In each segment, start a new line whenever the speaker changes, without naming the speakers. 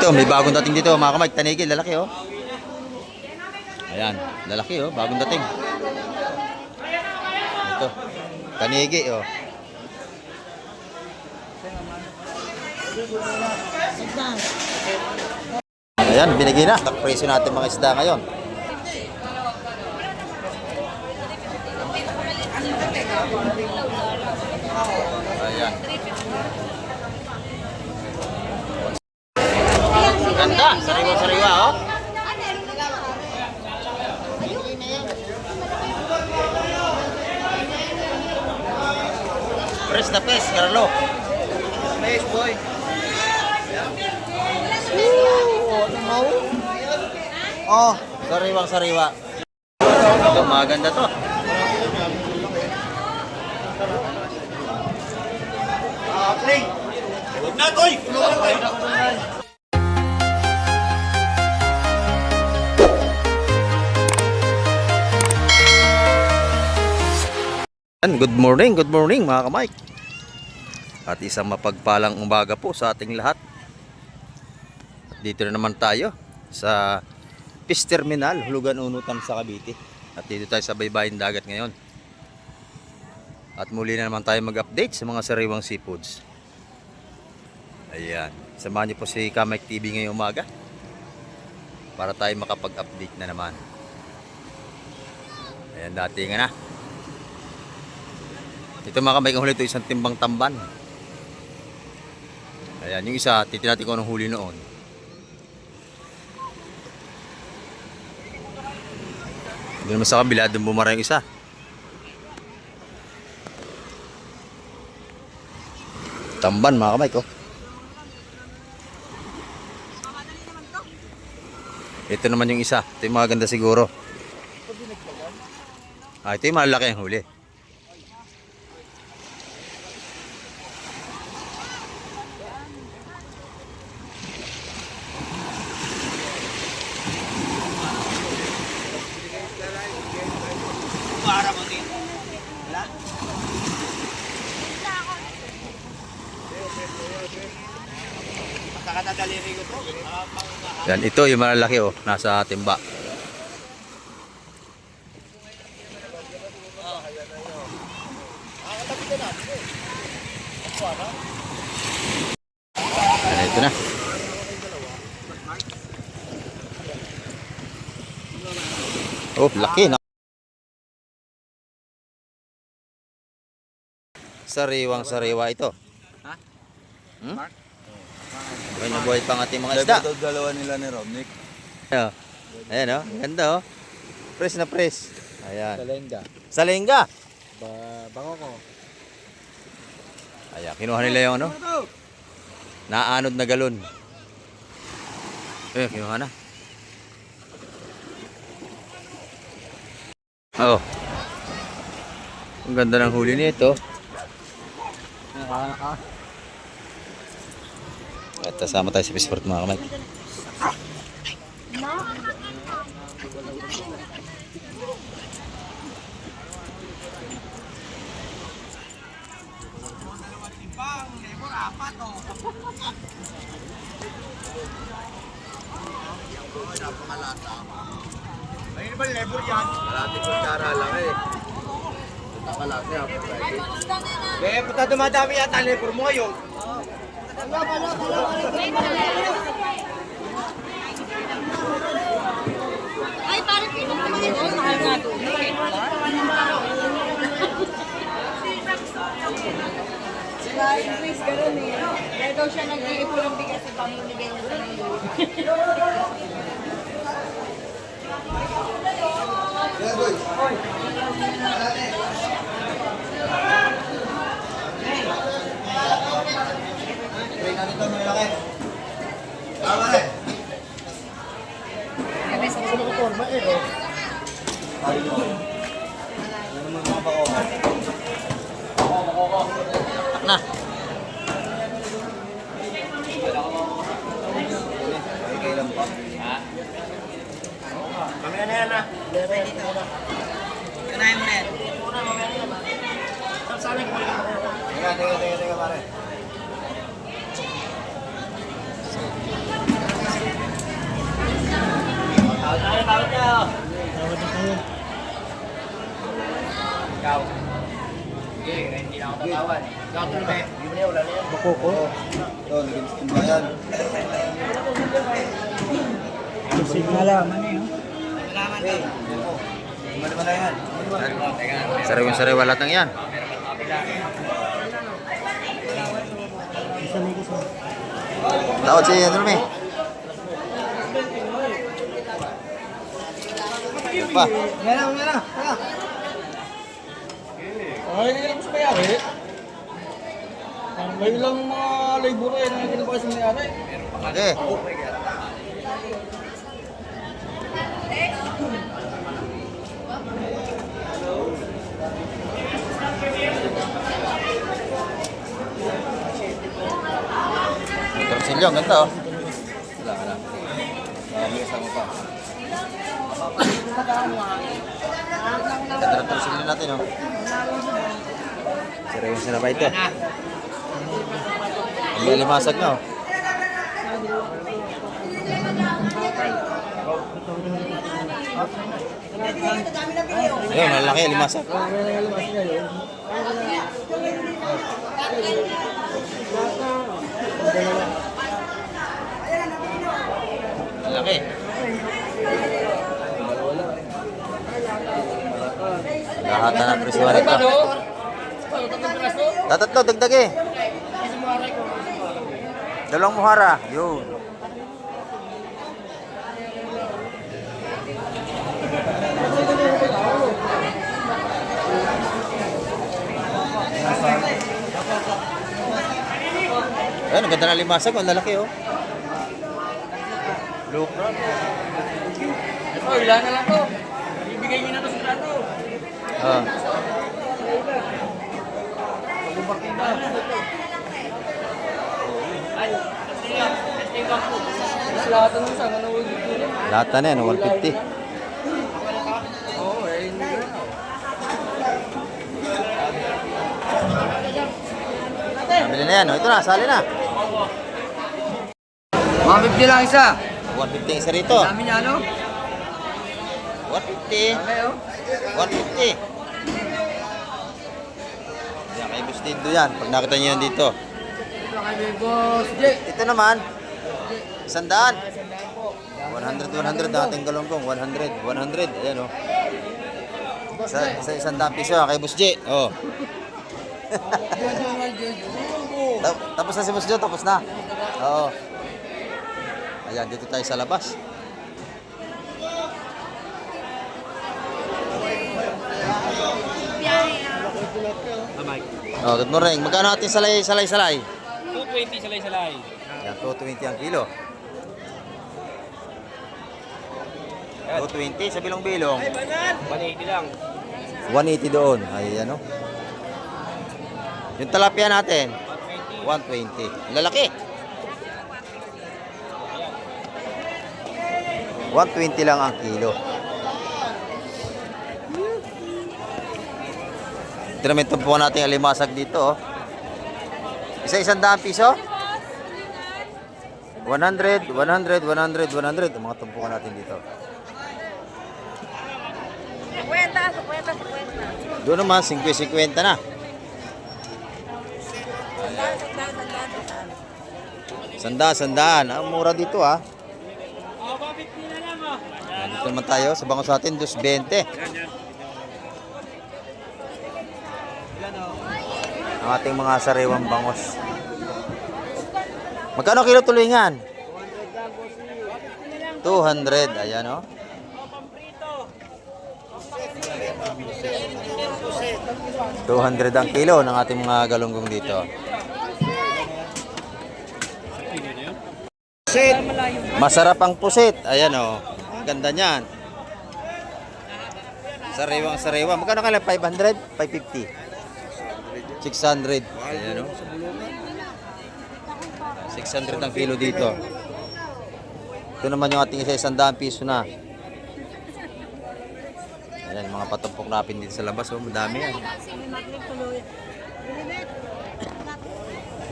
Ito, may bagong dating dito mga kamay. Tanigi, lalaki oh. Ayan, lalaki oh, bagong dating. Ito, tanigi oh. Ayan, binigay na. Presyo natin mga isda ngayon. Ayan. Ganda, sariwa-sariwa oh. Press na press, Carlo. Press boy. Oh, sariwang-sariwa. Ito, maganda to. Play. Huwag na, Toy! Good morning mga kamay. At isang mapagpalang umaga po sa ating lahat. Dito na naman tayo sa Fish Terminal, Hulugan Unutan sa Cavite. At dito tayo sa baybayin dagat ngayon. At muli na naman tayo mag-update sa mga sariwang seafoods. Ayan, samahan niyo po si Kamay TV ngayong umaga para tayo makapag-update na naman. Ayan, dati nga na. Ito mga kamay, kung huli ito isang timbang tamban. Ayan, yung isa, titin natin kung anong huli noon. Doon naman sa kabila, doon bumara yung isa. Tamban mga kamay ko. Ito naman yung isa. Ito yung mga ganda siguro. Ito yung malaki ang huli. Yan, ito yung malalaki oh, nasa timba. Yan, ito na. Oh, laki na. Sariwang sariwa ito. Ha? Buhay na buhay pang ating mga isda.
Dalawa nila ni Romnick.
Ayan o, ganda o. Press na press. Ayan.
Salenga.
Salenga.
Bango ko.
Ayan, kinuha nila yung ano. Naanod na galon. Ayan, kinuha na. Oh. Ang ganda ng huli nito. At kasama tayo sa Fishport mga kamay.
Ayun ba lebur yan? Malati ko cara lang eh. Malati ako. Eh, puta dumadami yata lebur mo ngayon.
Ay, parang pinagpapagin ko. Mahal nga doon. Sila yung Chris, gano'n eh. Kaya daw siya nag-iipon ng bigas sa pamimigay niya sa iyo.
Na.
Kailan pa? Mamaya na yan ah.
Kanahin mo na yan.
Teka pare. Ikaw. Sige, hindi na ako tatawan. Ikaw tuloy ba? Hindi mo na wala na yan.
Bakoko. Ito, naging timbayan.
Signalaman eh.
Ano na yan?
Sariwan-sariwa lahat ng yan. Tawad si ano namin. Ano pa?
Yan na.
Ay, hindi lang sa mayari. May ilang mga labor eh na ginagawa sa mayari.
Okay. Torsilyo, ang ganda oh. Wala. May kasama pa. Ganda ng torsilyo natin oh. Sariwan sila ba ito? Ang limasag na oh. Ayun, malaki, limasag. Malaki. Lahatan ng presyo nito. Tatatlo, dagdag eh. Dalawang muhara. Yun. Ayun, ang ganda ng limasag. Ang lalaki oh. Look.
Ito, ilan na lang to. Ibigay niyo na to sa plato.
Ah.
Lahat ng isang ano ulit yun.
Lahat na yan, 150.
Oo, eh, hindi na.
Nabili na yan, oh. Ito na, sali na.
Mga 50 lang isa.
150 isa rito.
Dami niya ano?
150.
Okay, oh.
150. Yan, kay Bustindo yan. Pag nakita niyo yan dito.
Ito kay Boss J.
Ito naman, 100. 100 dating galonggong. 100. Ayan oh. Sa 100 piso kay Boss J. Oh. Tapos na si Boss J, tapos na. Oo. Ayan, dito tayo sa labas. Oh, good morning. Magkano ating salay?
220 salay-salay.
Yan, 220 ang kilo. 220 sa bilong-bilong.
180 lang.
180 doon. Ay, ano. Yung talapia natin, 120. Lalaki. 120 lang ang kilo. Ito naman tumpukan natin ang limasag dito. Oh. Isa-100 piso. 100. Ang mga tumpukan natin dito.
50.
Doon naman, 50-50 na. Sandaan. Ang mura dito ah. Yan, dito naman tayo sa bangos natin, 220. Ang ating mga sariwang bangos. Magkano kilo tulingan? 200. Ayan oh. 200 ang kilo ng ating mga galunggong dito. Pusit. Masarap ang pusit. Ayan oh. Ganda niyan. Sariwang. Magkano kaya? 500? 550? 600. Ayan oh. 600 ang kilo dito. Ito naman yung ating isa 100 piso na. Ayan, mga patumpok napin dito sa labas. Oh, madami yan.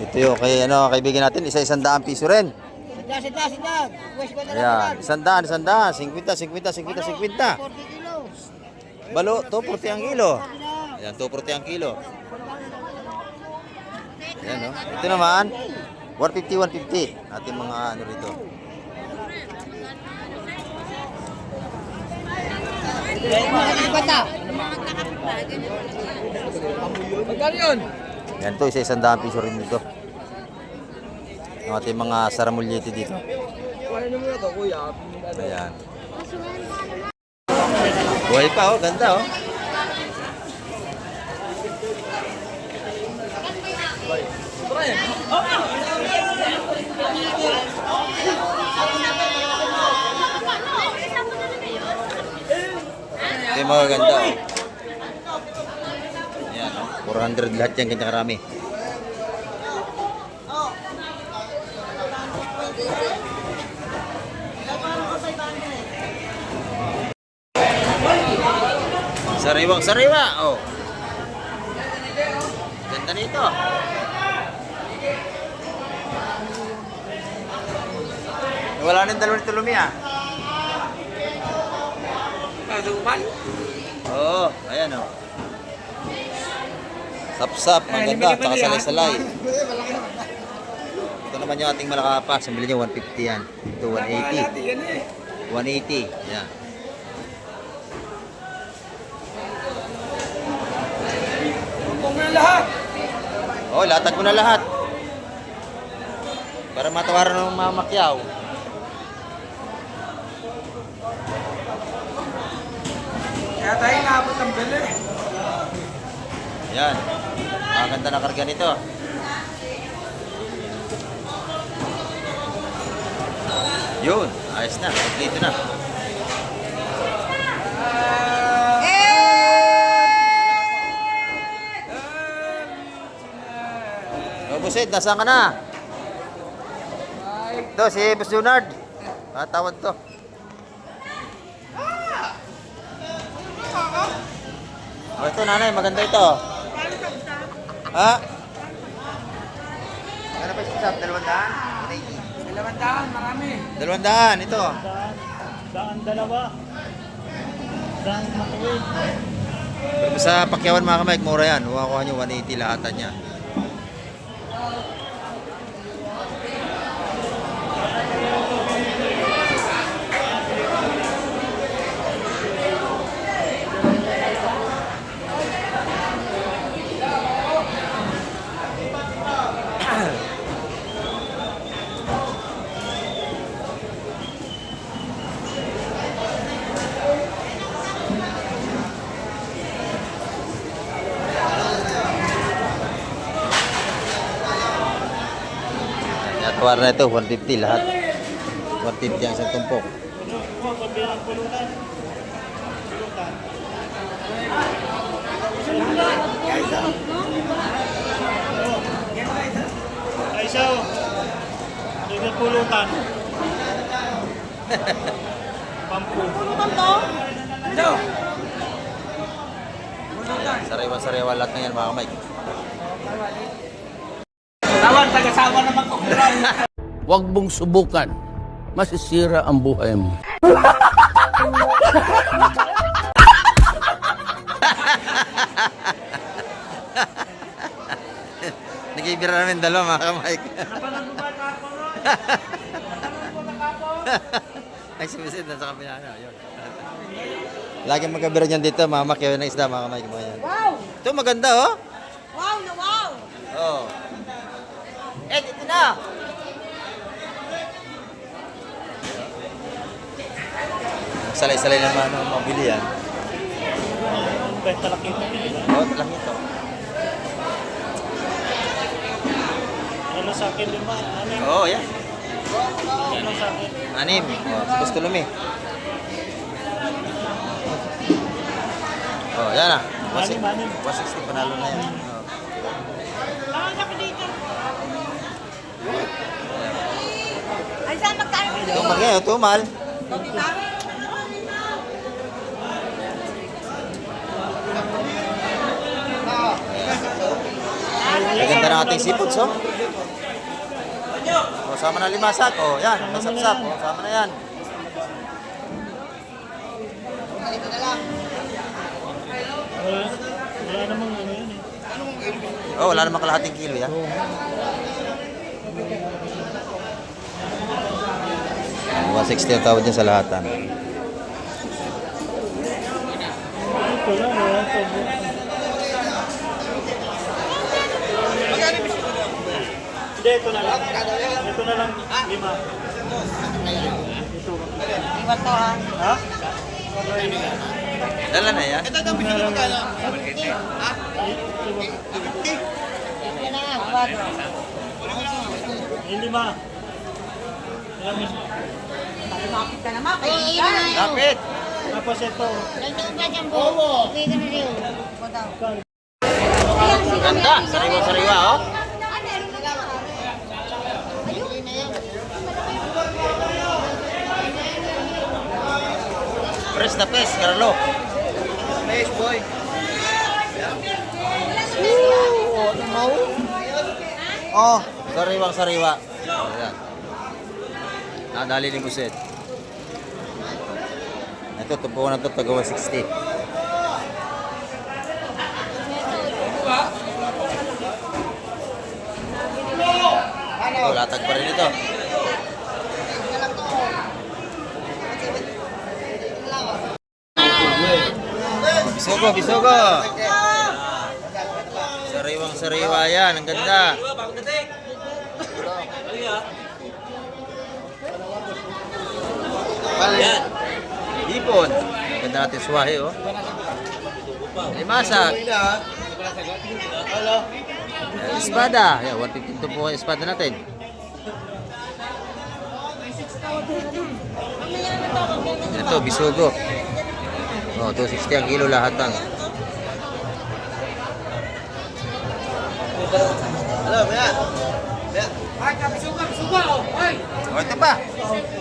Ito yung kaibigan natin. Isa 100 piso rin. Ayan, 100. 50.
40 kilos.
Balo, 240 ang kilo. Ayan, 240 ang kilo. Ayan, no? Ito naman, 150. Ating mga ano rito.
Magkano yun?
Yan to, isa-100 piso rin dito. Ang ating mga saramulyete dito.
Kuhanin mo na to, kuya.
Ayan. Buhay pa, oh. Ganda, oh. Ito yung mga ganda, oh. Ayan, oh. 400 lahat yan, ganyan karami. Sariwang sariwa, oh. Ganda nito. Wala nang dalawa nito lumi, ah.
Kaduman?
Oo, ayan, oh. Sapsap, maganda, tsaka salay-salay. Ito naman yung ating malakapas. Ang bili niya 150 yan. Ito 180. 180, yan.
Huwag mo na lahat.
Oh, latag mo na lahat. Para matawaran ng mga makyaw.
Kaya tayo naabot ang bili.
Yan. Ang ganda na karga nito. Yun, ayos na. Kompleto na. Oh, Busid, nasaan ka na? Ito, si Boss Junard. Tawad to. Oh, ito nanay, maganda ito. Ha? Ano pa yung sab? 200?
200, marami.
200, ito.
Daan dalawa. Daan matuwid.
Pero sa Pakyawan mga kamay, mura yan. Huwakuha nyo 180 lahatan niya. Tuwar na ito, 150 lahat. 150 ang isang tumpok.
Pagbilang pulutan. Ay, isaw. Sige, pulutan. Pampu.
Ano?
Sariwa-sariwa lahat na yan mga kamay.
Tawan, taga-sawa naman ko.
Huwag mong subukan. Masisira ang buhay mo.
Nag-ibira namin dalawa mga kamay. Ay, sumisid na sa kabila na. Yun. Lagi magkabira niyan dito, mama, kaya ng isda mga kamay.
Wow!
Ito maganda, oh.
Wow na wow!
Oh. Eh, dito na. Salay-salay naman ang mabili yan.
Benta lang kita.
Oh, lang ito.
Ano sa akin, 5? Ano yung
Oh, yan.
ano sa akin?
6. Oh, gusto lumi. Oh, yan ah. 160 panalo na yan. Oh.
Ay, saan magkano?
Tumal ngayon, tumal.
Diba?
Maganda ng ating seafoods, oh. Oh, sama na limasak. Oh, yan. May sapsap. Oh, sama na yan.
Wala namang ano yun eh.
Oh, wala namang kalahating kilo yan. 160 ang tawad niya sa lahatan.
Ito lang, wala ito. Hindi, ito na lang. Ito na lang, 5. Ito.
Iwan to ha.
Ha?
Dala na yan.
Yan na nga, kwadro.
Yung 5.
Lumapit ka naman. Kaya
Lapit!
Tapos ito.
Ganda! Sariwa-sariwa, oh. Press na press, Carlo.
Nice boy.
Oh, sariwang-sariwa. Ayan. Nadali ni Buset. Ito, tupo na ito, taga 160. Oh, latag pa rin ito. Bisugo, bisugo. Sariwang-sariwa yan, ang ganda. Yan. Ipon. Ganda natin suwahe, oh. Limasag. Espada. Yan, 152 po ang espada natin. Ito, bisugo. Oh, 260 ang kilo lahat ang.
Hello, Maya.
Oh, ito pa.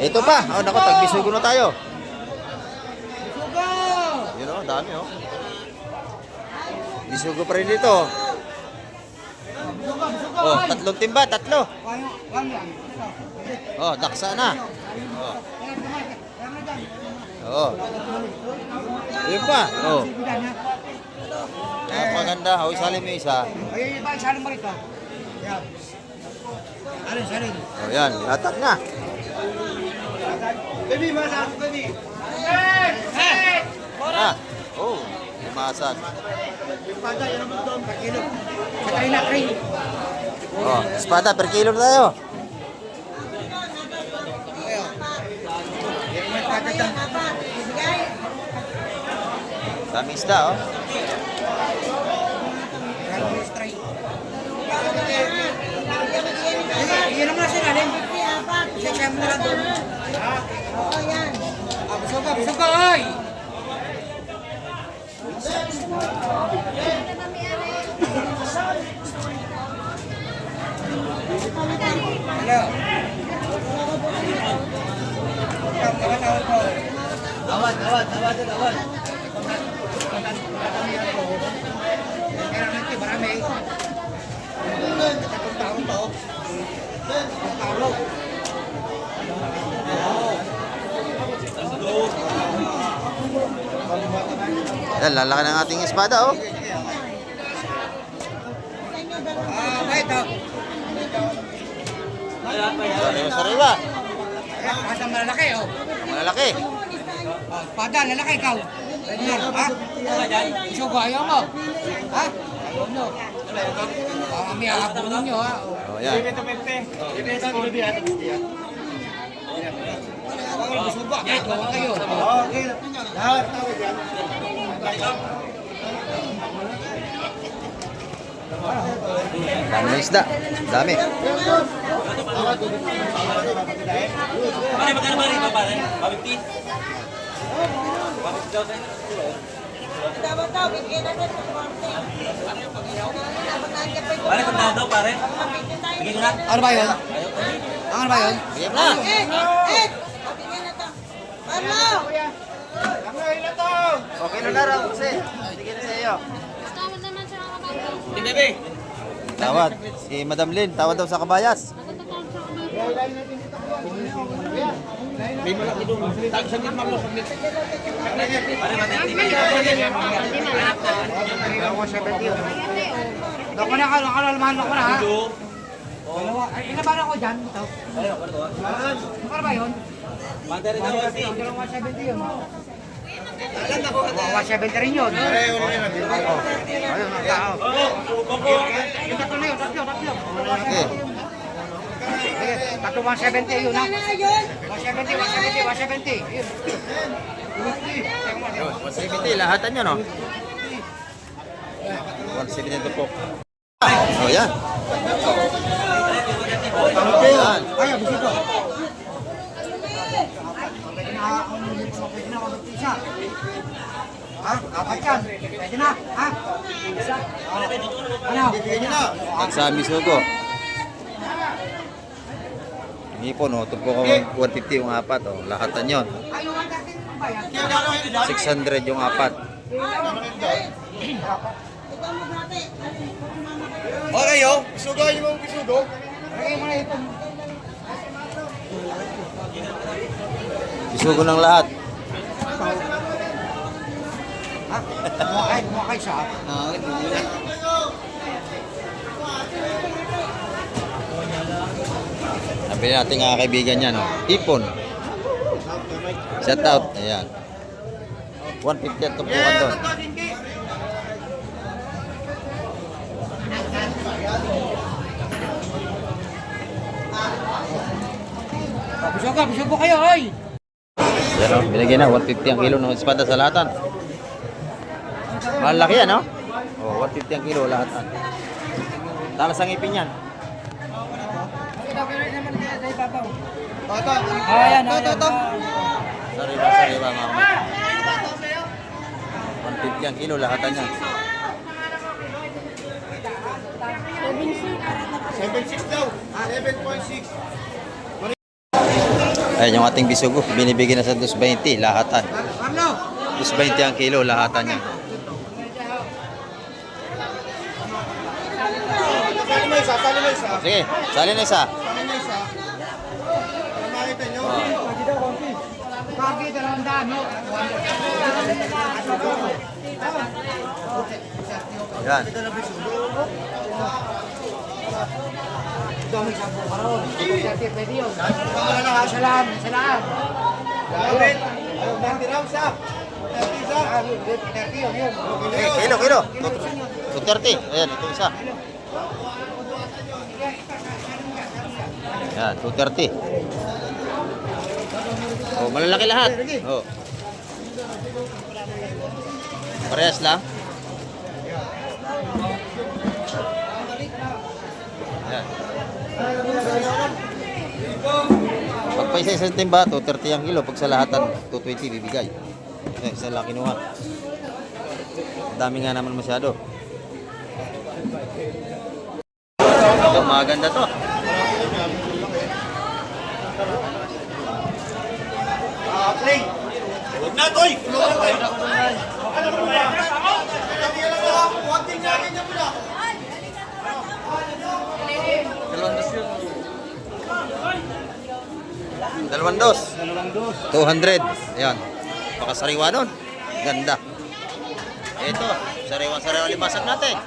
Ito pa. Oh, naku, tagbisugo na tayo. Yun, oh, dami, oh. Bisugo pa rin dito. Oh, tatlong timba, tatlo. Oh, daksa na. Oh. Oh. Yun pa. Oh. Maganda. Hawi salim yung isa. Oh, yan. Latak na.
Baby, masarap baby.
Ah. Oh. Limasag. Oh, espada per kilo na tayo. Daming isda, oh.
Yan naman sila, Len. Sasya mo na lang doon. Oo, yan.
Busog ka, oy!
Awad.
Yan, lalaki ng ating espada, oh. Sariwa-sariwa.
Pasang malalaki, oh.
Malalaki.
Pada, lalaki ikaw. Ha? Busog ka, ayaw mo. Ha? Ayaw mo. Kami ahabulin nyo, ha?
Oh, yan.
Busog ka. Yan, gawa kayo.
Okay. Lahat tawag yan.
Dami ng isda. Dami.
Pare, magkano ba rito, pare? 50?
Dapat daw, bigyan natin ng konti.
Pare, pagkano daw, pare? Bigyan ko na. Ano ba yun? Ano ba yun?
Bigyan na.
Bigyan na to. Ano?
Okay na raw, kasi. Bigyan na sa iyo.
Tawad naman siya ang kabay.
Hindi, bebe.
Tawad. Si Madam Lynn, tawad daw sa kabayas.
Ako tatawad siya ang kabay.
May malaki doon. Saglit Marlo, saglit.
Doko na ka, nakalamahan ako na ha. Dalawa. Ay, inabahan ako dyan. Ito. Ano ba yun? Dalawang 170 yun. 170 rin yun. Ayun ang tao. Yung tatlo na yun, tatlo.
Okay.
Sige, tatlo 170 yun ha. 170. Yun.
170 lahatan nyo, no? 170 ito po. Oh, yan. Yan.
Ay, bisito. Pwede na mag-isa. Ha? Apat yan. Pwede na. Ha? Isa. Ano?
Nagsami sugo. Ipon, oh. Ito po kung 150 yung apat, oh. Lahatan yun.
Ay, yung natin ba yan?
600 yung apat.
Okay, yo. Isugo, yung isugo.
Lagay mo na ito.
Isugo ng lahat.
Ha? Mukhay siya.
Sabi natin nga kaibigan niya, no? Ipon. Shout out. Ayan. 150 at tupukan doon.
Bisugo kayo, oy!
Yan, no? Binigyan na 150 ang kilo ng espada sa lahatan. Malaki yan, no? Oh, 150 ang kilo lahatan. Talas ang ipin yan.
Ayan.
Sariwa mga kamay. 150 ang kilo lahatan yan.
7.6 daw. 7.6.
Ayan yung ating bisugo. Binibigyan na sa 220 lahatan.
Pablo!
220 ang kilo lahatan yan.
Sali mo isa, sali mo isa.
Sige, sali na isa.
Sali mo isa. Para makita nyo.
Kagi, 200, no?
Yan.
Dami sa buka ron. Pwede yun. Salaan.
David. 30 rounds up. 30 isa.
30 yun.
Okay, kilo. 230. Ayan, ito isa. Yan, 230. Oh, malalaki lahat. Oh. Parehas lang. Yan. Pag pa isa timba, 230 ang kilo. Pag sa lahatan, 220 bibigay. Isa lang kinuha. Dami nga naman masyado. Ito, maganda to.
Play. Huwag na, Toy. Ano mo ba yan? Huwag din natin niya pula.
Dalawang dos. 200. Ayan. Pakasariwa nun. Ganda. Ito, sariwa-sariwa limasan natin.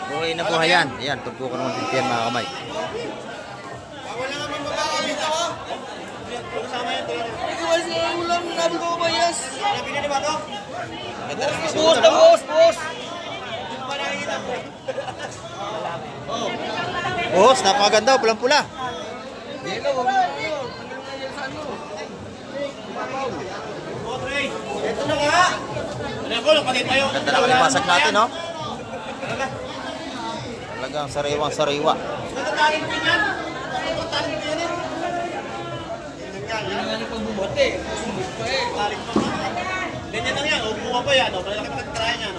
Buhay na buhay yan. Ayan, tupo ko naman pintiyan mga kamay.
Wala kami makakabita ko. Nabili ba ito?
Ganda ng bisugo na. Buhos, napakaganda. Pulang-pula.
Ito na nga.
Ganda ng limasan natin, no? Talagang sariwang-sariwa.
Natataling ko yan. Natataling ko yan. Ganyan lang yan. Upo ka pa yan. Malaki pa try niya.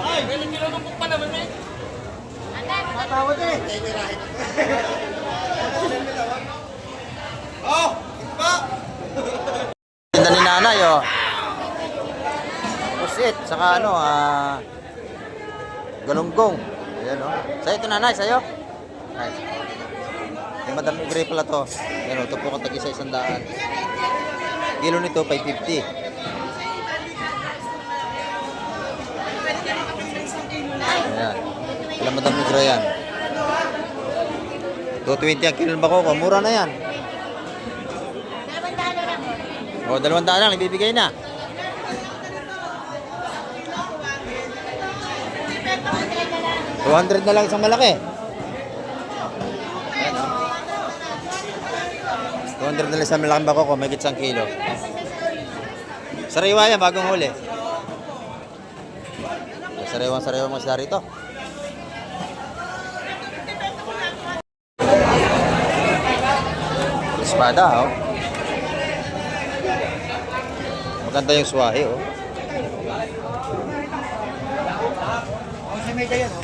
Ay, ilang kilo ng pa naman eh. Matawad eh. Oh, iba.
Tinda ni nanay, oh. Pusit, saka ano, galunggong. Ayan, oh. Sa'yo ito nanay, sa'yo? Ay. Yung Madam Igre pala to. Yan o, ito po kung tag-isa 100. Kilo nito, 550. Ayan. Ilang Madam Igre yan? 220 ang kilo ng bako ko. Mura na yan. O, 200 lang. Ibibigay na. $200 na lang isang malaki. Ayan, o. 200 na lang isang malaking bako ko. May gitsang kilo. Sariwa yan, bagong huli. Sariwa mga isda rito. Espada, oh. Maganda yung swahe, oh.
O, sa may kayo, no?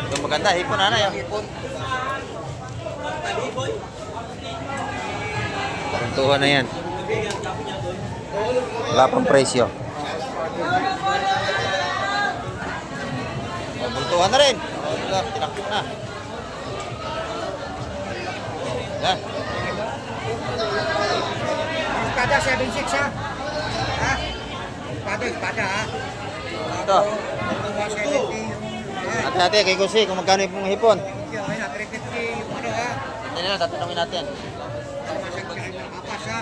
Ito maganda, hipon na yan. Puntuhan na yan. Wala pang presyo. O, buntuhan na rin. O, tinakbo na. Yan.
Espada, 7.6 ha? Ha? Espada ha?
Ito.
170 yung... Ha?
Ate, kay Kusi, kung magkano yung hipon.
Okay na, 350 yung ano ha?
Hindi na, tatanungin natin.
Masagot ka ng kapas ha?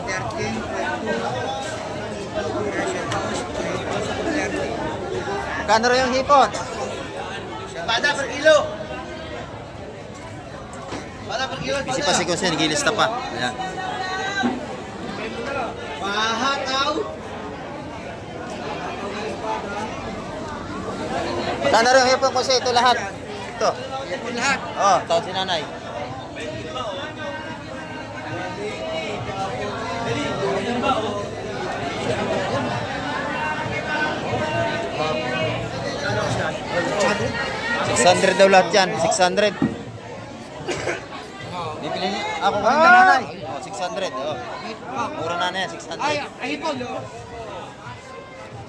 13, 22,
Magkano rin yung hipon?
Espada per kilo. Espada per kilo.
Kasi pa si Kusi, nagilista pa. Ayan.
Mahataw.
Magkano rin yung hipon, Kusi? Ito lahat. Ito.
Yung lahat.
Oh, tawag si nanay. $600 daw lahat yan. 600. Bibili niya. Ako kung hindi nanay. Oh, 600. Oh. Mura na yan, 600.
Ay, ipon.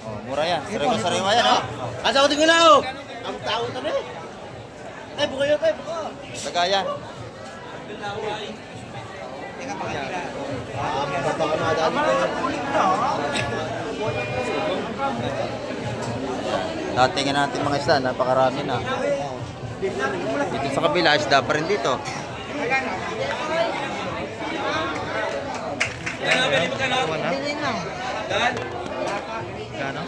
Oh, mura yan. Sariwa yan, oh.
Asa ko tingin na oh. Ang tao na rin. Ay, buka yun tayo, buka.
Lagayan. Datingin natin mga isda, napakarami na. Dito sa kabila, isda pa rin dito. Gano?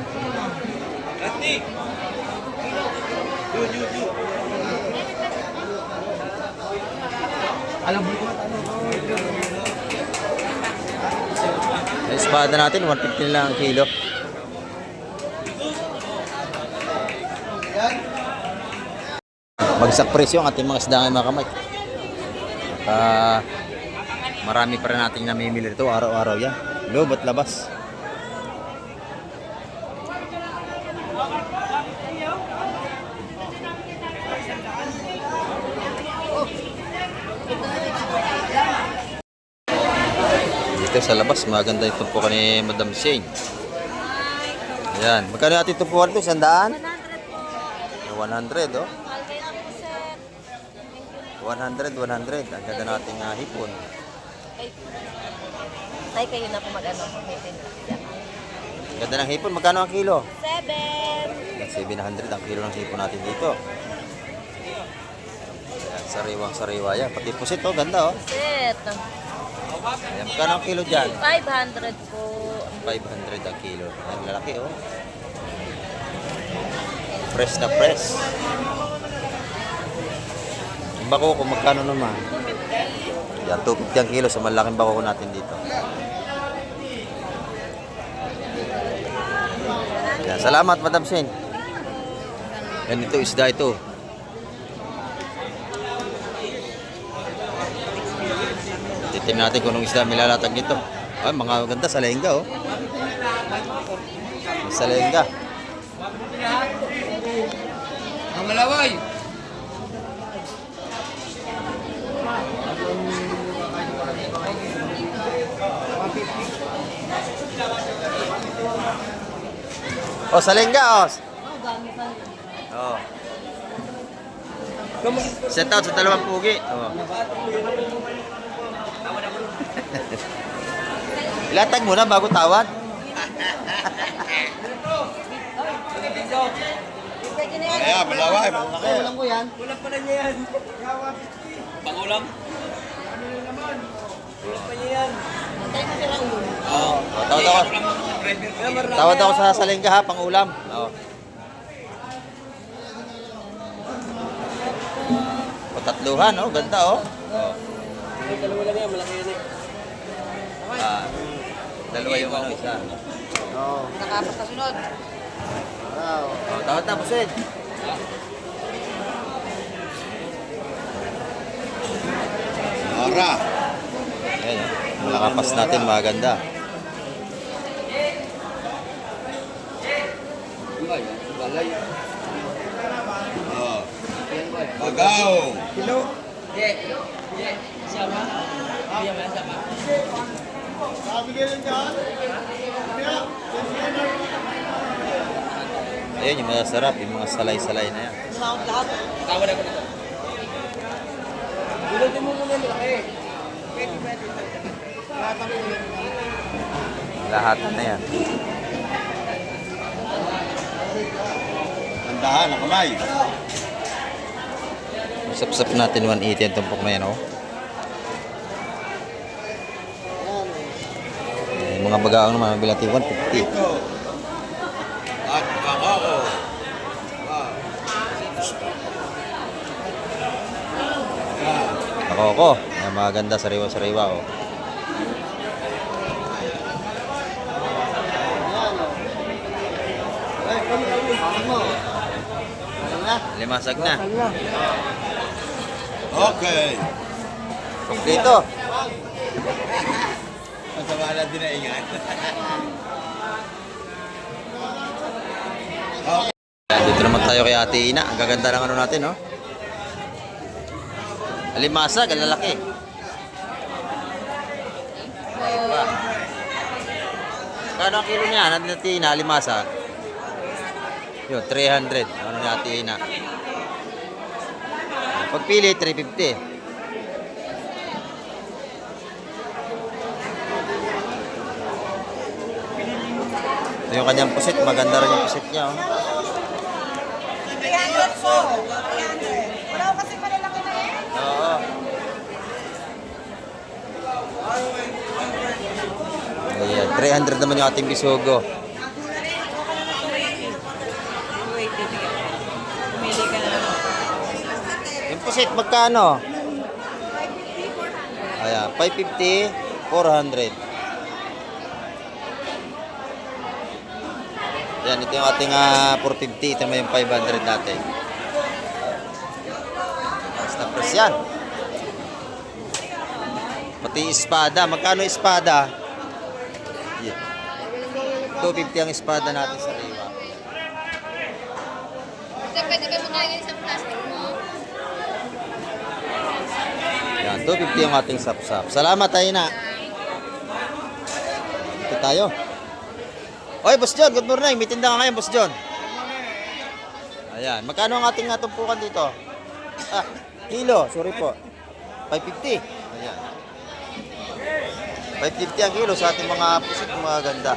Yung espada natin, 150 lang ang kilo. Bagsak presyo ang ating mga isda ngayon mga kamay. Marami pa rin nating namimili rito araw-araw yan. Loob at labas. Dito sa labas, maganda yung tumpukan ni Madam Shane. Ayan. Magkano natin tumpukan ito? 100? 100, oh. 100. Ang ganda nating hipon.
Ay, kayo na po mag-ano.
Ang ganda ng hipon. Magkano ang kilo?
7.
700 ang kilo ng hipon natin dito. Ayan, sariwang-sariwa yan. Pati pusit, oh. Ganda, oh.
Set.
Ayan, magkano ang kilo dyan?
500 po.
500 ang kilo. Ang lalaki, oh. Fresh na fresh. Yung bako kung magkano naman? Yan, 250 ang kilo sa malaking bako natin dito. Yan, salamat Madam Shane. Yan, ito isda ito. Titignan natin kung anong isda milalatag nito. Ay, mga ganda sa lengga, oh. Sa lengga.
Ang malaway.
O, sa lengga, o. Oo. Set out sa dalawang pugi. Oo. Ilatag muna bago tawad.
Kaya, malaway. Malaki.
Ulang ko yan. Antay mo si Raul.
Oo. Tawad ako. Tawad ako sa salengga ha, pang ulam. Oo. O, tatluhan, oh. Ganda, oh. Oo. Ah, dalawa yung ano, isa.
Nakapas na sunod.
Oh, tawad na, Pusid.
Ora.
Ayan, oh. Nakapas natin, maganda.
Oh. Bagaw.
Ayan, yung masarap, yung mga salay-salay na yan. Lahat na yan.
Tandahan, ang kamay.
Sap-sap natin 180 ang tumpok na yan, oh. Yung mga bagaang naman, mabilang natin 150.
Ito. At bangao.
Ako. Ayan, maganda, sariwa-sariwa, oh. Limasag na.
Okay.
Kompleto.
Masama na din na ingat.
Dito naman tayo kay Ate Ina. Ang gaganda ng ano natin, no? Alimasag, ang lalaki. Kano ang kilo niya? Ate Ina, alimasag. Yun, 300. Ano ni Ate Ina? Pagpili, 350. Ito yung kanyang pusit. Maganda rin yung pusit niya, oh.
300 po. 300. Wala ko kasi malalaki na eh.
Oo. Ayan, 300 naman yung ating bisugo.
Pumili ka na.
Yung pusit, magkano? Ayan, 550, 400. Ayan, ito yung ating 450. Ito naman yung 500 natin. Basta press yan. Pati espada. Magkano espada? Yeah. 250 ang espada natin sa Riwa.
Kasi pwede ka makain sa plastic mo.
Yan, 250 ang ating sapsap. Salamat tayo na. Dito tayo. Oy, Boss John, good morning. May tinda ka ngayon, Boss John. Ayan, magkano ang ating tumpukan dito? Kilo, sorry po. 550. Ayan. 550 ang kilo sa ating mga pusit, mga ganda.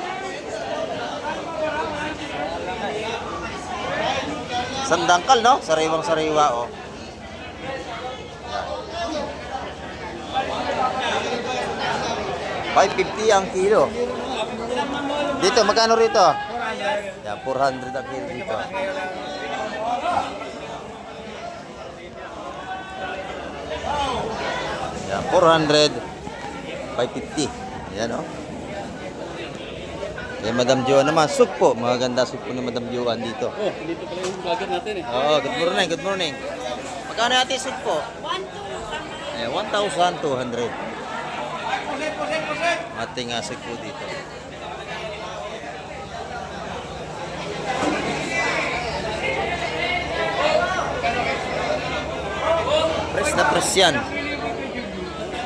Sandangkal, no? Sariwang-sariwa, oh. 550 ang kilo. Dito, magkano rito? Yan, 400 ang kilo dito. Yan, 400, 550. Yan, oh. Kaya Madam Joan naman, soup po. Maganda soup po ni Madam Joan dito.
Oh, dito pala yung vlogger natin eh.
Oo, good morning, good morning. Magkano natin soup po? 1,200. Ating soup po dito. Press na press yan.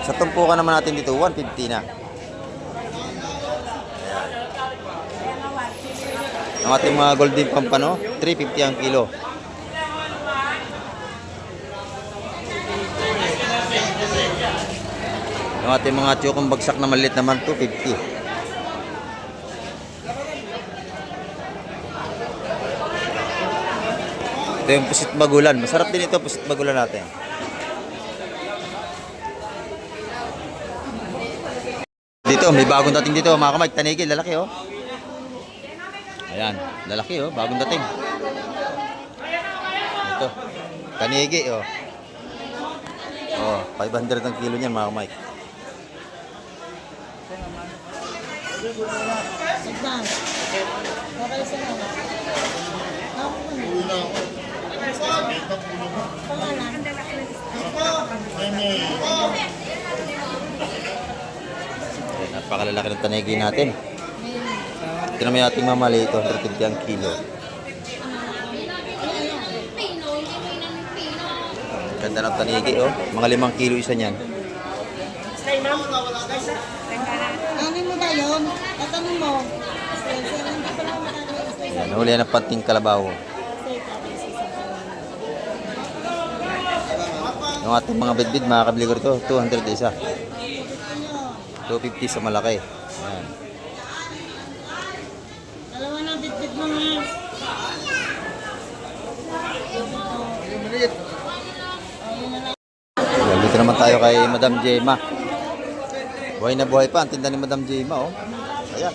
Sa tumpukan naman natin dito, 150 na. Ayan. Ang ating mga golden pampano, 350 ang kilo. Ang ating mga tiyokong bagsak na maliit naman, 250. Ito yung pusit bagulan. Masarap din ito, pusit bagulan natin. Dito, may bagong dating dito, mga kamay. Tanigil, lalaki oh. Ayan, lalaki oh, bagong dating. Ito, tanigi oh. Oh, 500 ang kilo niyan, mga kamay. Napakalalaki ng tanigi natin. Ito naman yung ating mamali, 250 ang kilo. Ganda ng tanigi, oh. Mga 5 kilo isa niyan.
Ano mo ba yun? Tatanong mo.
Yan, huli ng panting kalabaw. Yung ating mga bidbid, makakabili ko rito, 200 isa. 250 sa malaki. Yan.
Dalawa na bitbit mo nga.
Yan, dito naman tayo kay Madam Jema. Buhay na buhay pa ang tinda ni Madam Jema, oh. Ayan.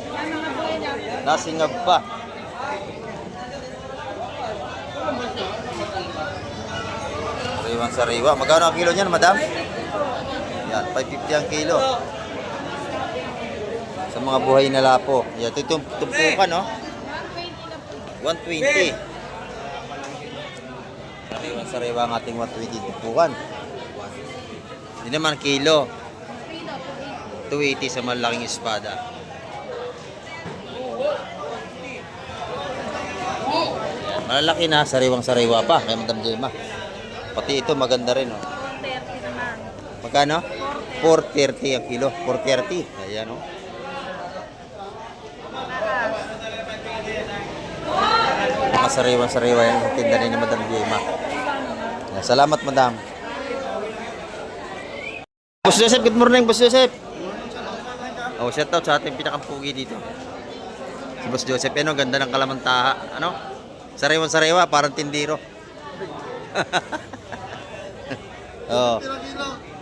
Nasingab pa. Sariwang sariwa. Magkano ang kilo niyan, Madam? Yan, 550 ang kilo. Sa mga buhay na lapo. Yan, ito yung tumpukan, no? 120. Sariwang sariwa ang ating 120 tumpukan. Hindi naman kilo. 280 sa malaking espada. Malalaki na, sariwang sariwa pa kay Madam Jema. Pati ito maganda rin, oh.
430 naman.
Magkano? 430 ang kilo. 430. Ayan, oh. Mga sariwang sariwa yan ang tinda ni Madam Jema. Ayan, salamat, Madam. Boss Joseph, good morning, Boss Joseph. Oh, shout out sa ating pinakampugi dito. Si Boss Joseph, ano, ganda ng kalamantaha. Ano? Sariwang sariwa, parang tindiro. Oh.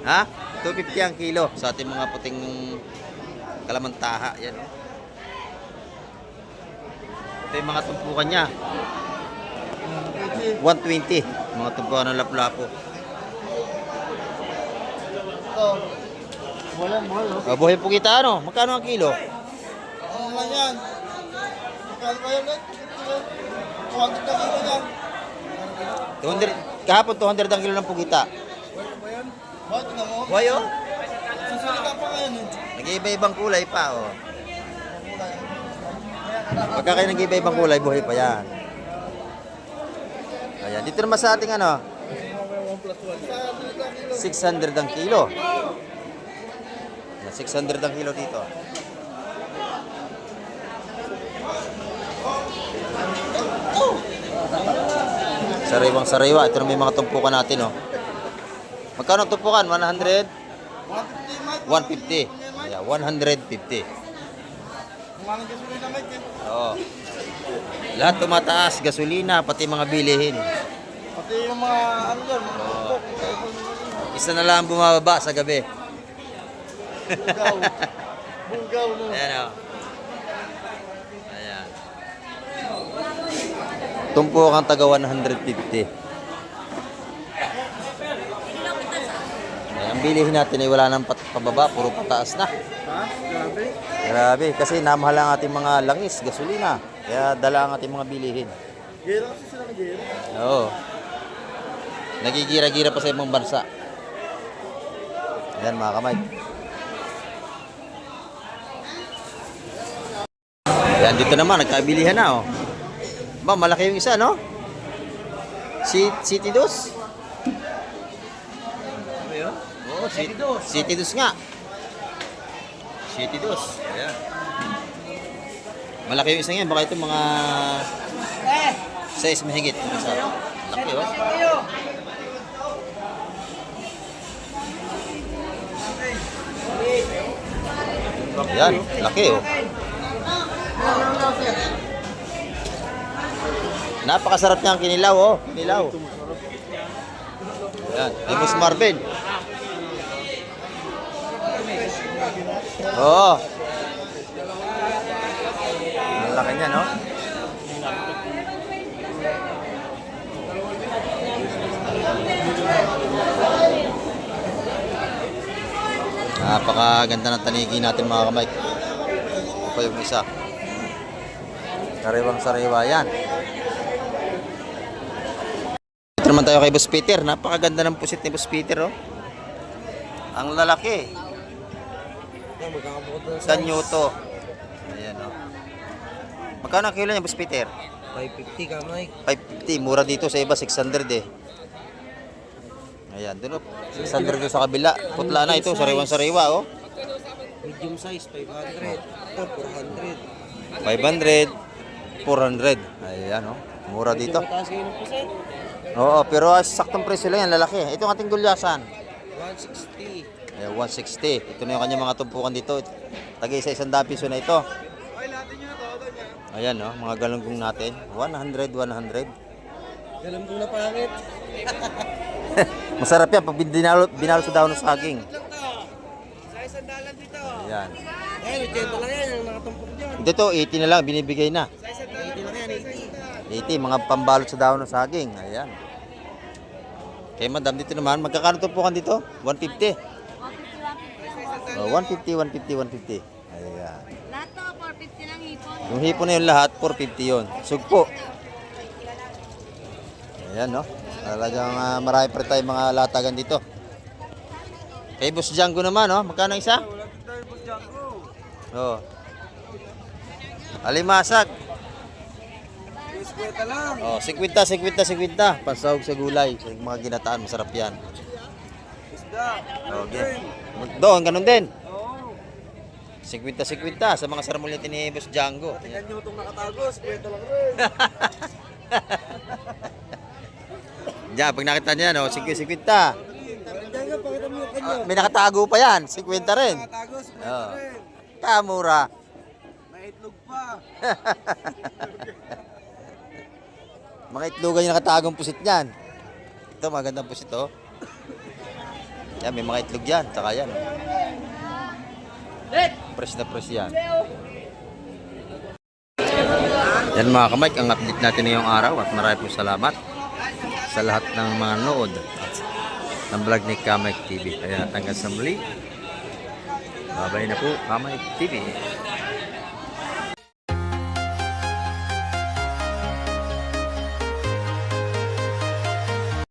Ha? 250 ang kilo sa ating mga puting kalamantaha. Yan. Ito yung mga tumpukan niya. 120. Mga tumpukan ng lapu-lapu. Oh, buhay po kita, ano? Magkano ang kilo?
Oo nga yan. Magkano ba yan? 200 na kilo yan.
200, kahapon 200 ang kilo ng pugita.
Bakit na mo?
Buhay, oh.
Susulika pa ngayon eh.
Nag-iiba-ibang kulay pa, oh. Pagka kayo nag-iiba-ibang kulay, buhay pa yan. Ayan, dito naman sa ating ano, 600 ang kilo. 600 ang kilo dito. Sariwang sariwa. Ito na may mga tumpukan natin, oh. Magkano ang tumpukan? 100? 150. Yeah, 150. Oo. Lahat tumataas. Gasolina, pati mga bilihin.
Pati yung mga ano dyan.
Isa na lang bumababa sa gabi.
Bunggaw. Bunggaw no.
Ayan, oh. Ayan. Tumpukan taga 150. Ayan, ang bilihin natin ay wala nang pababa, puro pataas na.
Ha? Grabe.
Grabe, kasi namahal ang ating mga langis, gasolina. Kaya dala ang ating mga bilihin.
Gera kasi sila ng gera.
Oo. Nagigira-gira pa sa ibang bansa. Ayan, mga kamay. Ayan, dito naman, nagkabilihan na, oh. Ba, malaki yung isa, no? City Dos. Oo, City Dos nga. City Dos. Ayan. Malaki yung isang yan. Baka ito mga 6 mahigit. Isa. Laki oh. Yan, laki oh. Napakasarap niyang kinilaw oh. Kinilaw. Yan, Amos Marvin. Oo. Ang laki niya, no? Napakaganda ng tanigi natin mga kamay. Ito pa yung isa. Sariwang sariwa yan. Ito naman tayo kay Boss Peter. Napakaganda ng pusit ni Boss Peter, oh. Ang lalaki. Sanyuto. Ayan, oh. Magkano ang kilo niya, Boss Peter?
550 ka, Mike.
550. Mura dito sa iba, 600 eh. Ayan, doon, oh. 600 doon sa kabila. Putla na ito, sariwang sariwa, oh.
Medium size, 500. Ito, 400.
500, 400. Ayan, oh. Mura dito.
Mataas kayo ng puset.
Oo, pero saktong presyo lang yan, lalaki. Ito ang ating gulyasan.
160.
Ayan, 160. Ito na yung kanyang mga tumpukan dito. Tagay sa 100 piso na ito. Ayan, oh, mga galunggong natin. 100, 100.
Alam ko na pangit.
Masarap yan pag binalo sa daon ng saging.
Sa isang dalan dito.
Ayan.
Ayun, 80 lang yan, yung nakatumpok dyan.
Dito, 80 na lang, binibigay na.
Sa isang dalan 80 lang yan, 80.
80, mga pambalot sa daon ng saging. Ayan. Kay madam, dito naman, magkakano tumpukan dito? 150. Oh, 150, 150, 150. Ayan.
Lahat to, 450 lang hipon.
Yung hipon na yun lahat, 450 yun. Sugpo. Ayan, no? Talagang marami pa rin tayong mga latagan dito. Kay Boss Django naman, no? Magkano isa? Oo. Alimasag.
50 lang.
Oh, 50, 50, 50. Pansahog sa gulay. Sa mga ginataan, masarap yan.
Isda.
Okay. Doon, ganun din. 50, 50 sa mga sarmulete ni Boss Django.
Tingnan nyo itong nakatago, 50 lang rin.
Diyan, pag nakita niya, no? 50, 50.
Diyan nga, pakita mo yung kanyo.
May nakatago pa yan, 50 rin.
Nakatago, 50
Oh.
rin.
Kamura.
May itlog pa.
Mga itlogan yung nakatagong pusit niyan. Ito, magandang pusit, oh. Yan, may mga itlog yan. Tsaka yan, oh. Fresh na fresh yan. Yan mga kamay, ang update natin ngayong araw at marami po salamat sa lahat ng mga nood ng vlog ni Kamay TV. Kaya hanggang sa muli. Babay na po, Kamay TV.